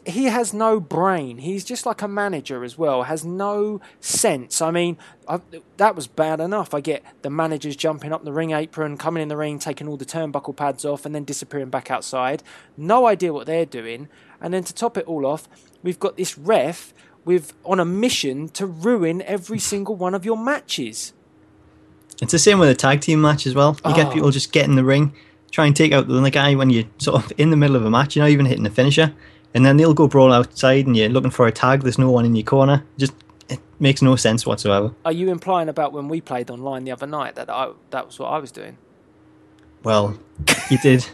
[SPEAKER 2] He has no brain. He's just like a manager as well, has no sense. I mean, that was bad enough. I get the managers jumping up the ring apron, coming in the ring, taking all the turnbuckle pads off, and then disappearing back outside. No idea what they're doing. And then to top it all off, we've got this ref on a mission to ruin every single one of your matches.
[SPEAKER 3] It's the same with a tag team match as well. You get people just get in the ring, try and take out the other guy when you're sort of in the middle of a match, you're not even hitting the finisher, and then they'll go brawl outside and you're looking for a tag, there's no one in your corner. It makes no sense whatsoever.
[SPEAKER 2] Are you implying about when we played online the other night that was what I was doing?
[SPEAKER 3] Well, you did.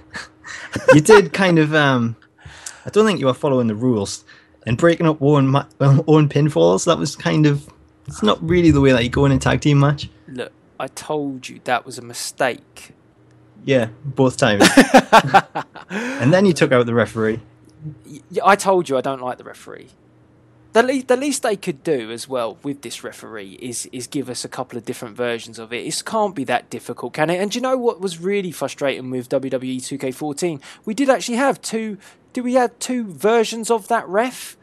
[SPEAKER 3] You did kind of... I don't think you were following the rules. And breaking up own pinfalls, that was kind of... It's not really the way that you go in a tag team match.
[SPEAKER 2] Look, I told you that was a mistake.
[SPEAKER 3] Yeah, both times. And then you took out the referee.
[SPEAKER 2] I told you I don't like the referee. The least they could do as well with this referee is give us a couple of different versions of it. It can't be that difficult, can it? And do you know what was really frustrating with WWE 2K14? We did actually have two... Did we have two versions of that ref?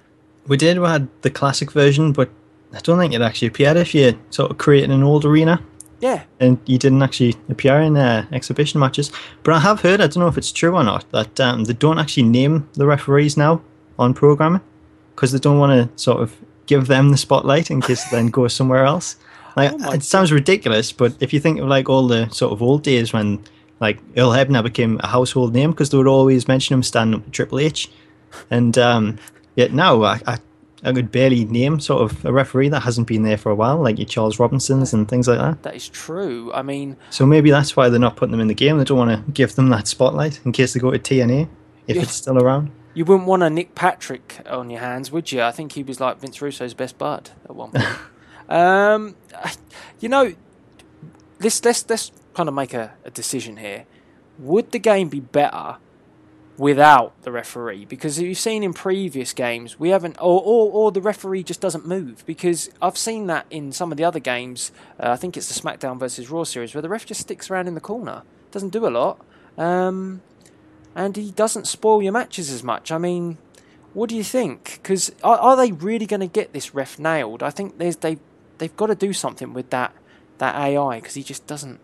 [SPEAKER 3] We did. We had the classic version, but I don't think it actually appeared if you sort of created an old arena.
[SPEAKER 2] Yeah.
[SPEAKER 3] And you didn't actually appear in exhibition matches. But I have heard, I don't know if it's true or not, that they don't actually name the referees now on programming because they don't want to sort of give them the spotlight in case they then go somewhere else. Like, it sounds ridiculous, but if you think of like all the sort of old days when like Earl Hebner became a household name because they would always mention him standing up to Triple H. And yet now I could barely name sort of a referee that hasn't been there for a while, like your Charles Robinsons and things like that.
[SPEAKER 2] That is true. I mean...
[SPEAKER 3] So maybe that's why they're not putting them in the game. They don't want to give them that spotlight in case they go to TNA, if it's still around. You
[SPEAKER 2] wouldn't want a Nick Patrick on your hands, would you? I think he was like Vince Russo's best bud at one point. You know, let's kind of make a decision here. Would the game be better without the referee? Because you've seen in previous games we haven't, or the referee just doesn't move, because I've seen that in some of the other games. I think it's the SmackDown versus Raw series where the ref just sticks around in the corner, doesn't do a lot, and he doesn't spoil your matches as much. I mean, what do you think? Because are they really going to get this ref nailed? I think they've got to do something with that AI, because he just doesn't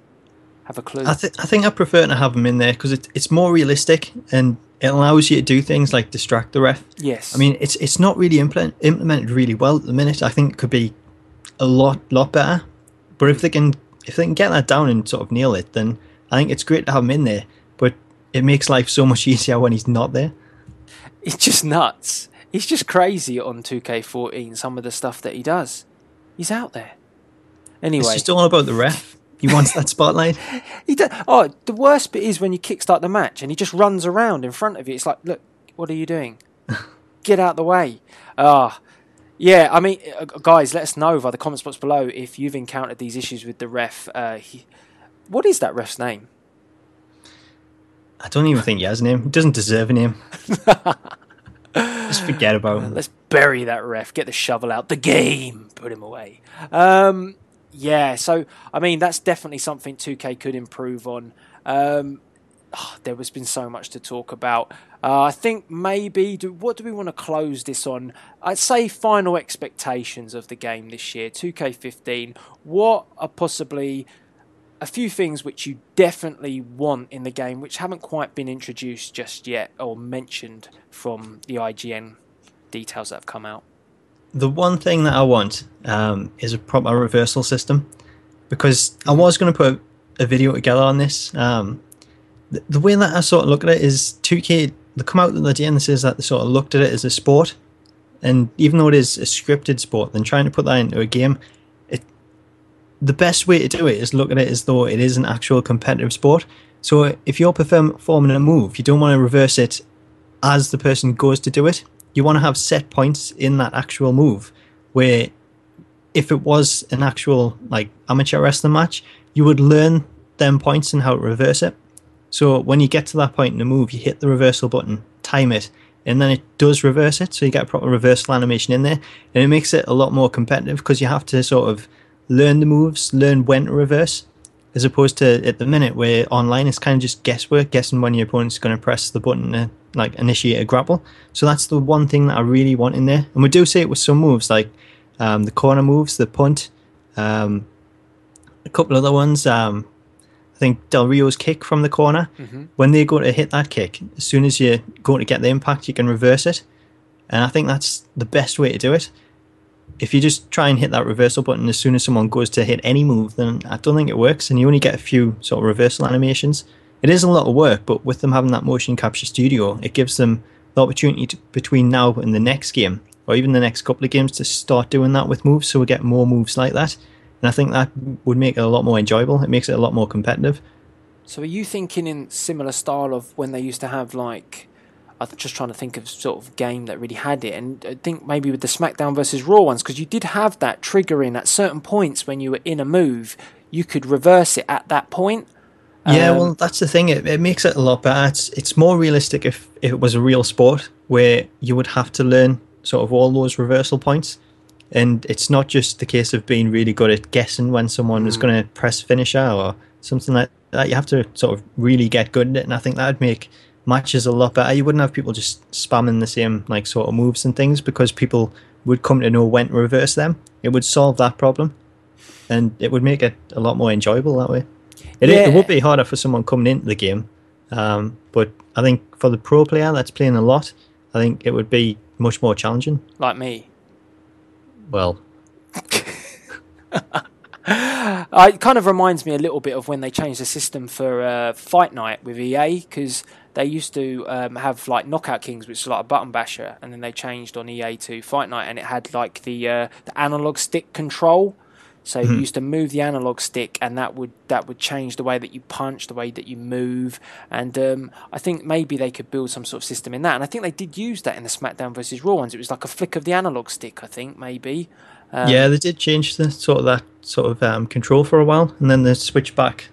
[SPEAKER 2] have a clue.
[SPEAKER 3] I think I prefer to have him in there because it's more realistic and it allows you to do things like distract the ref.
[SPEAKER 2] Yes.
[SPEAKER 3] I mean, it's not really implemented really well at the minute. I think it could be a lot better. But if they can get that down and sort of nail it, then I think it's great to have him in there. But it makes life so much easier when he's not there.
[SPEAKER 2] It's just nuts. He's just crazy on 2K14, some of the stuff that he does. He's out there. Anyway.
[SPEAKER 3] It's just all about the ref. He wants that spotlight.
[SPEAKER 2] The worst bit is when you kickstart the match and he just runs around in front of you. It's like, look, what are you doing? Get out the way. Yeah, I mean, guys, let us know via the comment spots below if you've encountered these issues with the ref. What is that ref's name?
[SPEAKER 3] I don't even think he has a name. He doesn't deserve a name. Just forget about him.
[SPEAKER 2] Let's bury that ref. Get the shovel out. The game. Put him away. Yeah, so, I mean, that's definitely something 2K could improve on. There has been so much to talk about. I think maybe, what do we want to close this on? I'd say final expectations of the game this year, 2K15. What are possibly a few things which you definitely want in the game which haven't quite been introduced just yet or mentioned from the IGN details that have come out?
[SPEAKER 3] The one thing that I want is a proper reversal system, because I was going to put a video together on this. The way that I sort of look at it is 2K, they come out the other day and says that they sort of looked at it as a sport, and even though it is a scripted sport, then trying to put that into a game, the best way to do it is look at it as though it is an actual competitive sport. So if you're performing a move, you don't want to reverse it as the person goes to do it. You want to have set points in that actual move where if it was an actual like amateur wrestling match, you would learn them points and how to reverse it. So when you get to that point in the move, you hit the reversal button, time it, and then it does reverse it. So you get a proper reversal animation in there, and it makes it a lot more competitive because you have to sort of learn the moves, learn when to reverse. as opposed to at the minute where online it's kind of just guesswork, guessing when your opponent's going to press the button to like initiate a grapple. So that's the one thing that I really want in there. And we do see it with some moves like the corner moves, the punt, a couple other ones. I think Del Rio's kick from the corner. When they go to hit that kick, as soon as you go to get the impact, you can reverse it. And I think that's the best way to do it. If you just try and hit that reversal button as soon as someone goes to hit any move, then I don't think it works, and you only get a few sort of reversal animations. It is a lot of work, but with them having that motion capture studio, it gives them the opportunity to, between now and the next game, or even the next couple of games, to start doing that with moves, so we get more moves like that. And I think that would make it a lot more enjoyable. It makes it a lot more competitive.
[SPEAKER 2] So are you thinking in similar style of when they used to have like... I'm just trying to think of sort of game that really had it, and I think maybe with the SmackDown versus Raw ones, because you did have that triggering at certain points when you were in a move, you could reverse it at that point.
[SPEAKER 3] Yeah, well, that's the thing. It makes it a lot better. It's more realistic if it was a real sport where you would have to learn sort of all those reversal points, and it's not just the case of being really good at guessing when someone is going to press finisher or something like that. You have to sort of really get good at it, and I think that would make matches a lot better. You wouldn't have people just spamming the same like sort of moves and things, because people would come to know when to reverse them. It would solve that problem, and it would make it a lot more enjoyable that way. It would be harder for someone coming into the game, but I think for the pro player that's playing a lot, I think it would be much more challenging.
[SPEAKER 2] Like me.
[SPEAKER 3] Well,
[SPEAKER 2] it kind of reminds me a little bit of when they changed the system for Fight Night with EA, because they used to have like Knockout Kings, which is like a button basher, and then they changed on EA to Fight Night, and it had like the analog stick control. So you used to move the analog stick, and that would change the way that you punch, the way that you move, and I think maybe they could build some sort of system in that. And I think they did use that in the SmackDown versus Raw ones. It was like a flick of the analog stick, I think, maybe.
[SPEAKER 3] Yeah, they did change the sort of control for a while, and then they switched back.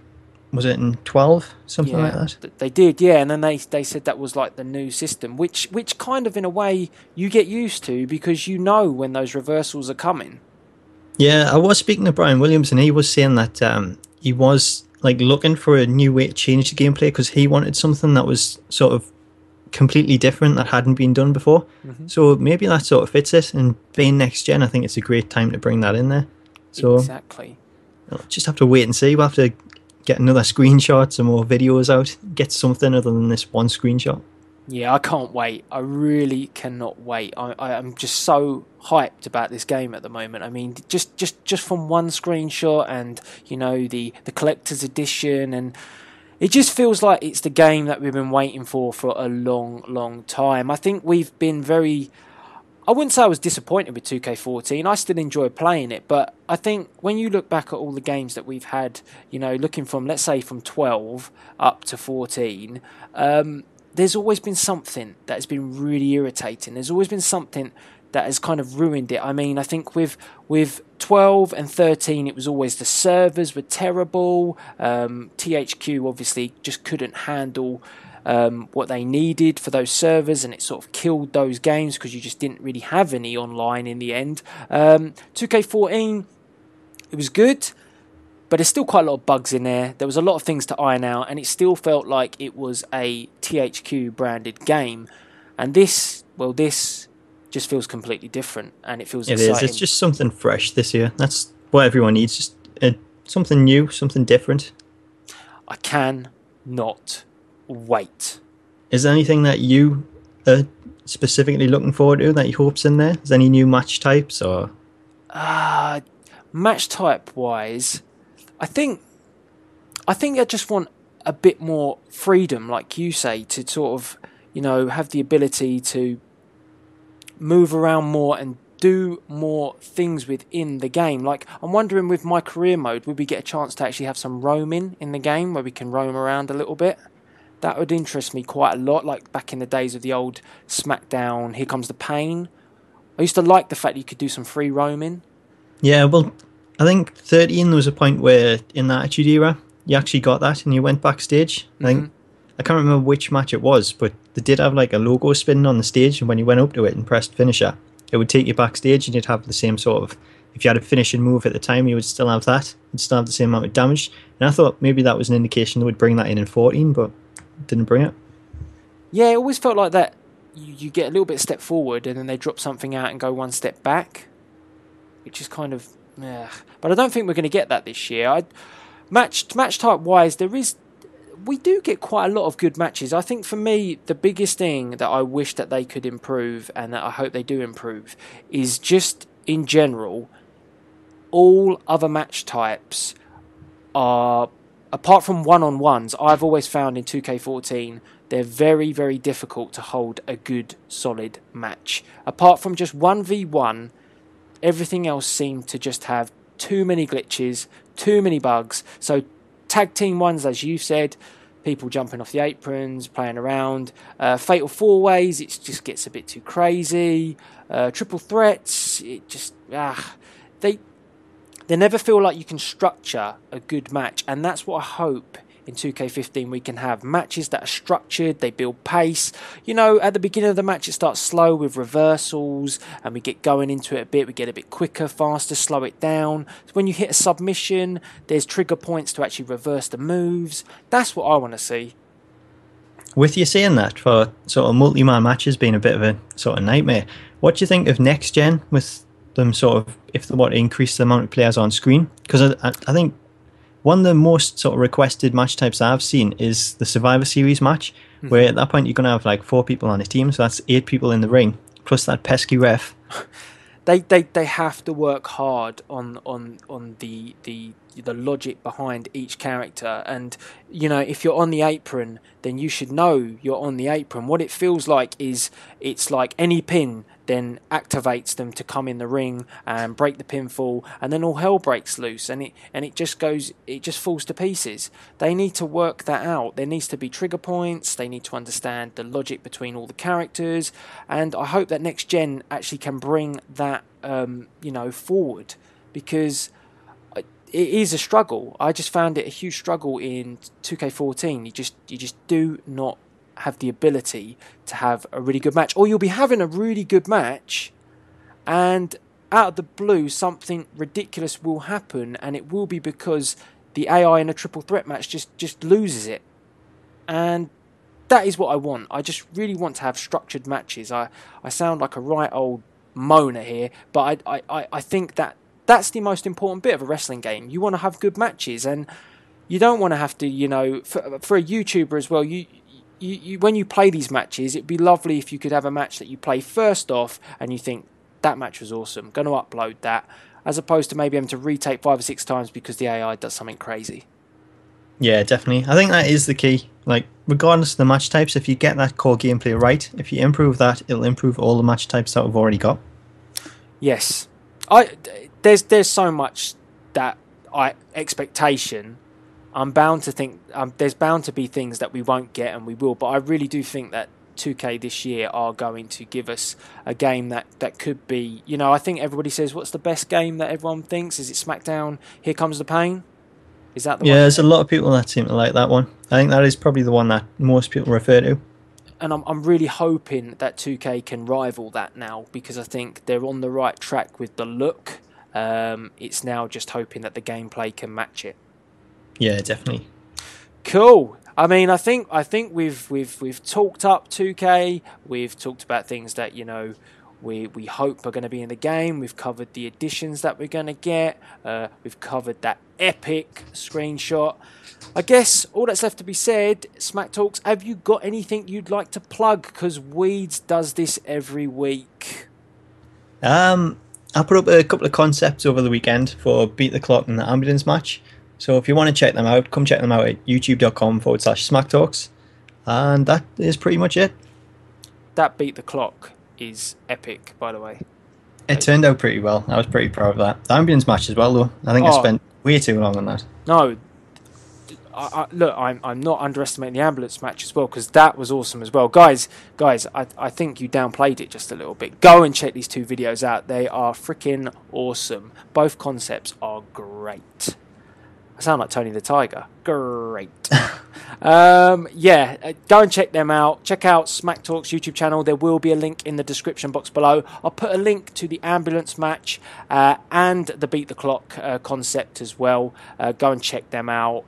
[SPEAKER 3] Was it in 12, something like that?
[SPEAKER 2] They did, yeah, and then they said that was like the new system, which kind of in a way you get used to, because you know when those reversals are coming.
[SPEAKER 3] Yeah, I was speaking to Brian Williams, and he was saying that he was like looking for a new way to change the gameplay, because he wanted something that was sort of completely different that hadn't been done before. So maybe that sort of fits it, and being next gen, I think it's a great time to bring that in there. So
[SPEAKER 2] exactly.
[SPEAKER 3] We'll just have to wait and see. We'll have to get another screenshot, some more videos out, get something other than this one screenshot.
[SPEAKER 2] Yeah, I can't wait. I really cannot wait. I'm just so hyped about this game at the moment. I mean, just from one screenshot, and you know the collector's edition, and it just feels like it's the game that we've been waiting for a long time. I think we've been very... I wouldn't say I was disappointed with 2K14. I still enjoy playing it, but I think when you look back at all the games that we've had, you know, looking from, let's say, from 12 up to 14, there's always been something that has been really irritating. There's always been something that has kind of ruined it. I mean, I think with 12 and 13, it was always the servers were terrible. THQ obviously just couldn't handle what they needed for those servers, and it sort of killed those games because you just didn't really have any online in the end. 2K14, it was good, but there's still quite a lot of bugs in there. There was a lot of things to iron out, and it still felt like it was a THQ branded game. And this just feels completely different, and it feels exciting.
[SPEAKER 3] It is. It's just something fresh this year. That's what everyone needs. Just something new, something different.
[SPEAKER 2] I can not wait.
[SPEAKER 3] Is there anything that you are specifically looking forward to that you hope's in there? Is there any new match types or?
[SPEAKER 2] Match type wise, I think I just want a bit more freedom, like you say, to sort of, you know, have the ability to move around more and do more things within the game. Like, I'm wondering with my career mode, would we get a chance to actually have some roaming in the game where we can roam around a little bit? That would interest me quite a lot, like back in the days of the old SmackDown, Here Comes the Pain. I used to like the fact that you could do some free roaming. Yeah,
[SPEAKER 3] well, I think 13 there was a point where in the Attitude Era, you actually got that and you went backstage. I can't remember which match it was, but they did have like a logo spinning on the stage, and when you went up to it and pressed finisher, it would take you backstage and you'd have the same sort of if you had a finishing move at the time, you would still have that. You'd still have the same amount of damage. And I thought maybe that was an indication they would bring that in 14, but didn't bring it.
[SPEAKER 2] Yeah, it always felt like that. You get a little bit step forward and then they drop something out and go one step back, which is kind of... But I don't think we're going to get that this year. Match type wise, we do get quite a lot of good matches. I think for me, the biggest thing that I wish that they could improve, and that I hope they do improve, is just in general, all other match types are, apart from one-on-ones, I've always found in 2K14, they're very, very difficult to hold a good, solid match. Apart from just 1v1, everything else seemed to just have too many glitches, too many bugs. So tag team ones, as you said, people jumping off the aprons, playing around. Fatal four-ways, it just gets a bit too crazy. Triple threats, it just... They never feel like you can structure a good match. And that's what I hope in 2K15 we can have. Matches that are structured, they build pace. You know, at the beginning of the match it starts slow with reversals and we get going into it a bit, we get a bit quicker, faster, slow it down. So when you hit a submission, there's trigger points to actually reverse the moves. That's what I want to see.
[SPEAKER 3] With you saying that, for sort of multi-man matches being a bit of a sort of nightmare, what do you think of next gen with them sort of, if they want to increase the amount of players on screen? Because I think one of the most sort of requested match types I've seen is the Survivor Series match, where at that point you're going to have like 4 people on a team, so that's 8 people in the ring, plus that pesky ref.
[SPEAKER 2] They have to work hard on the logic behind each character, and you know, if you're on the apron, then you should know you're on the apron. What it feels like is it's like any pin then activates them to come in the ring and break the pinfall, and then all hell breaks loose, and it just falls to pieces. They need to work that out. There needs to be trigger points. They need to understand the logic between all the characters, and I hope that next gen actually can bring that forward, because it is a struggle. I just found it a huge struggle in 2K14. You just do not have the ability to have a really good match, or you'll be having a really good match and out of the blue something ridiculous will happen, and it will be because the AI in a triple threat match just loses it. And that is what I want. I just really want to have structured matches. I sound like a right old moaner here, but I think that's the most important bit of a wrestling game. You want to have good matches, and you don't want to have to, for a YouTuber as well, you when you play these matches, it'd be lovely if you could have a match that you play first off and you think, that match was awesome, going to upload that, as opposed to maybe having to retake 5 or 6 times because the AI does something crazy.
[SPEAKER 3] Yeah, definitely. I think that is the key. Like, regardless of the match types, if you get that core gameplay right, if you improve that, it'll improve all the match types that we've already got.
[SPEAKER 2] Yes. There's so much that expectation. I'm bound to think there's bound to be things that we won't get, and we will, but I really do think that 2K this year are going to give us a game that could be, I think everybody says, what's the best game that everyone thinks? Is it SmackDown, Here Comes the Pain? Is that the one?
[SPEAKER 3] Yeah, there's a lot of people that seem to like that one. I think that is probably the one that most people refer to.
[SPEAKER 2] And I'm really hoping that 2K can rival that now, because I think they're on the right track with the look. It's now just hoping that the gameplay can match it.
[SPEAKER 3] Yeah, definitely.
[SPEAKER 2] Cool. I mean, I think we've talked up 2K. We've talked about things that we hope are going to be in the game. We've covered the additions that we're going to get. We've covered that epic screenshot. I guess all that's left to be said, SmackTalks, have you got anything you'd like to plug? Because Weeds does this every week.
[SPEAKER 3] I put up a couple of concepts over the weekend for Beat the Clock and the Ambulance match. So if you want to check them out, come check them out at youtube.com/SmackTalks. And that is pretty much it.
[SPEAKER 2] That Beat the Clock is epic, by the way.
[SPEAKER 3] It turned out pretty well. I was pretty proud of that. The Ambulance match as well, though. I think I spent way too long on that.
[SPEAKER 2] No, look, I'm not underestimating the Ambulance match as well, because that was awesome as well. Guys, I think you downplayed it just a little bit. Go and check these 2 videos out. They are freaking awesome. Both concepts are great. I sound like Tony the Tiger. Great. Yeah, go and check them out. Check out SmackTalks YouTube channel. There will be a link in the description box below. I'll put a link to the ambulance match and the Beat the Clock concept as well. Go and check them out.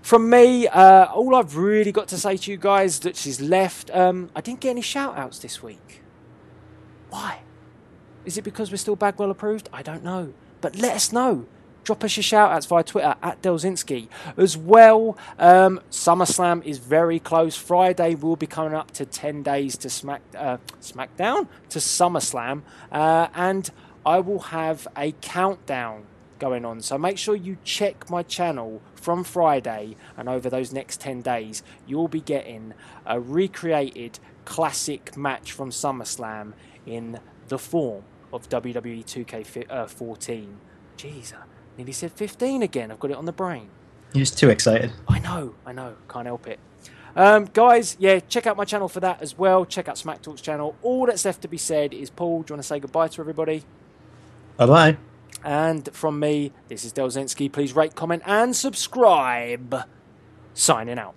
[SPEAKER 2] From me, all I've really got to say to you guys that is left, I didn't get any shout outs this week. Why? Is it because we're still Bagwell approved? I don't know. But let us know. Drop us your shout-outs via Twitter at Delzinski. As well, SummerSlam is very close. Friday will be coming up to 10 days to SmackDown, to SummerSlam. And I will have a countdown going on. So make sure you check my channel from Friday, and over those next 10 days, you'll be getting a recreated classic match from SummerSlam in the form of WWE 2K14. Jeez, I nearly said 15 again. I've got it on the brain.
[SPEAKER 3] You're just too excited.
[SPEAKER 2] I know. Can't help it. Guys, yeah, check out my channel for that as well. Check out SmackTalks channel. All that's left to be said is, Paul, do you want to say goodbye to everybody?
[SPEAKER 3] Bye-bye.
[SPEAKER 2] And from me, this is Delzinski. Please rate, comment, and subscribe. Signing out.